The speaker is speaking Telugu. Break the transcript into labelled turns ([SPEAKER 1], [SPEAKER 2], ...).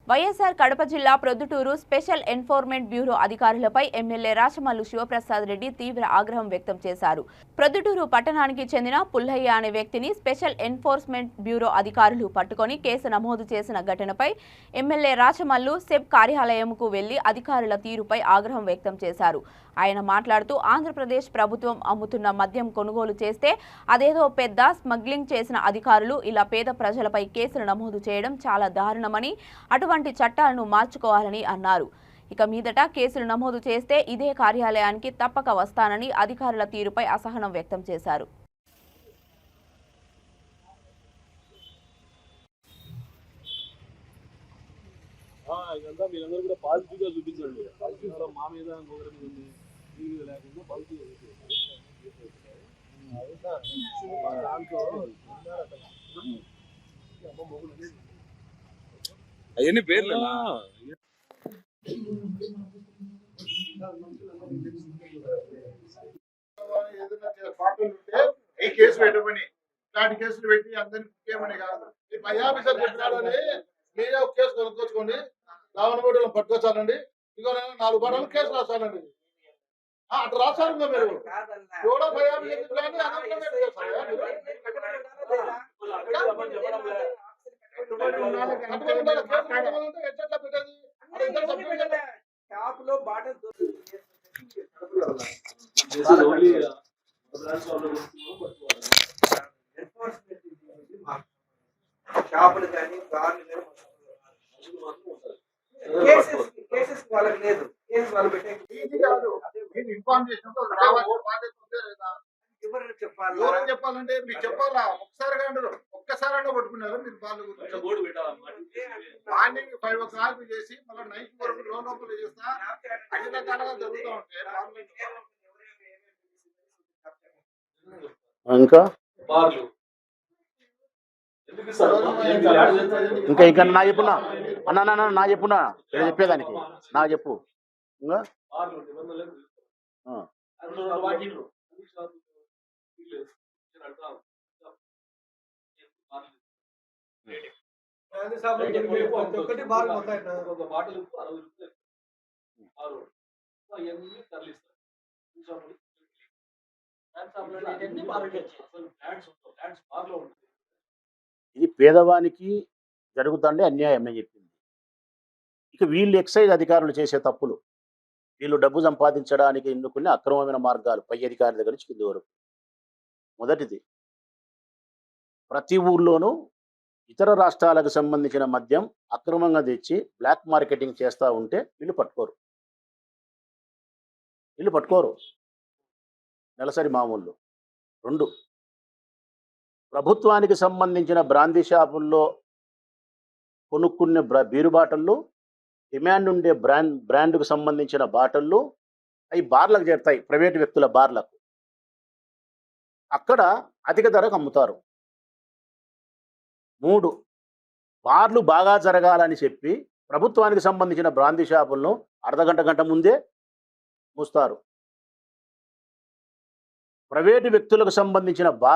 [SPEAKER 1] వైఎస్ఆర్ కడప జిల్లా ప్రొద్దుటూరు స్పెషల్ ఎన్ఫోర్స్మెంట్ బ్యూరో అధికారులపై ఎమ్మెల్యే రాచమల్లు శివప్రసాద్ రెడ్డి తీవ్ర ఆగ్రహం వ్యక్తం చేశారు. ప్రొద్దుటూరు పట్టణానికి చెందిన పుల్లయ్య అనే వ్యక్తిని స్పెషల్ ఎన్ఫోర్స్మెంట్ బ్యూరో అధికారులు పట్టుకొని కేసు నమోదు చేసిన ఘటనపై ఎమ్మెల్యే రాచమల్లు సెబ్ కార్యాలయంకు వెళ్లి అధికారుల తీరుపై ఆగ్రహం వ్యక్తం చేశారు. ఆయన మాట్లాడుతూ ఆంధ్రప్రదేశ్ ప్రభుత్వం అమ్ముతున్న మద్యం కొనుగోలు చేస్తే అదేదో పెద్ద స్మగ్లింగ్ చేసిన అధికారులు ఇలా పేద ప్రజలపై కేసులు నమోదు చేయడం చాలా దారుణమని, అటువంటి చట్టాలను మార్చుకోవాలని అన్నారు. ఇక మీదట కేసులు నమోదు చేస్తే ఇదే కార్యాలయానికి తప్పక వస్తానని అధికారుల తీరుపై అసహనం వ్యక్తం చేశారు.
[SPEAKER 2] ఇదంతా మీరందరూ కూడా పాజిటివ్గా చూపించండి. పాజిటివ్గా మా మీద ఇంకొకరి మీద ఉంది, మీ మీద లేకుండా పాజిటివ్గా దాంట్లో అవన్నీ పేర్లు
[SPEAKER 3] ఈ కేసు పెట్టమని ఇలాంటి కేసులు పెట్టి అందరికి ముఖ్యమని కాదు. ఈ పై ఆఫీసర్ చెప్పినాడని మీరే ఒక కేసు కొనుక్కొచ్చుకోండి, గవర్నమెంట్ పట్టుకొచ్చానండి, ఇంకో 4 పడాలు కేసు రాశానండి. అటు రాశారు మీరు ఎవడో పై ఆఫీసర్ చెప్పినా
[SPEAKER 4] షాపులు కానీ కార్లు కేసెస్ వాళ్ళకి లేదు. కేసెస్ వాళ్ళు పెట్టే
[SPEAKER 3] కాదు. నేను ఇన్ఫార్మ్ చేసినప్పుడు రావాలి, బాధ్యత ఉంటే లేదా
[SPEAKER 4] ఎవరు చెప్పాలి?
[SPEAKER 3] ఎవరని చెప్పాలంటే మీకు చెప్పాలా? ఒక్కసారిగా అంటారు, ఒక్కసారిగా పట్టుకున్నారు మీరు. మార్నింగ్ 5 o'clock చేసి మళ్ళీ నైట్ వరకు లోపల చేస్తా అన్ని రకాలుగా జరుగుతూ ఉంటాయి.
[SPEAKER 5] ఇంకా ఇంకా ఇంకా నా చెప్పున్నా అన్నా నా చెప్పున్నా ఇక్కడ చెప్పేదానికి నా చెప్పు. ఇంకా ఇది పేదవానికి జరుగుతుండే అన్యాయం నేను చెప్పింది. ఇక వీళ్ళు ఎక్సైజ్ అధికారులు చేసే తప్పులు, వీళ్ళు డబ్బు సంపాదించడానికి ఎన్నుకునే అక్రమమైన మార్గాలు పై అధికారుల దగ్గర నుంచి కింది వరకు. మొదటిది, ప్రతి ఊర్లోనూ ఇతర రాష్ట్రాలకు సంబంధించిన మద్యం అక్రమంగా తెచ్చి బ్లాక్ మార్కెటింగ్ చేస్తూ ఉంటే వీళ్ళు పట్టుకోరు నెలసరి మామూలు. 2, ప్రభుత్వానికి సంబంధించిన బ్రాందీ షాపుల్లో కొనుక్కునే బీరు బాటళ్ళు, డిమాండ్ ఉండే బ్రాండ్కు సంబంధించిన బాటళ్ళు అవి బార్లకు చేరుతాయి, ప్రైవేటు వ్యక్తుల బార్లకు. అక్కడ అధిక ధరకు అమ్ముతారు. 3, బార్లు బాగా జరగాలని చెప్పి ప్రభుత్వానికి సంబంధించిన బ్రాందీ షాపులను గంట ముందే మూస్తారు. ప్రైవేటు వ్యక్తులకు సంబంధించిన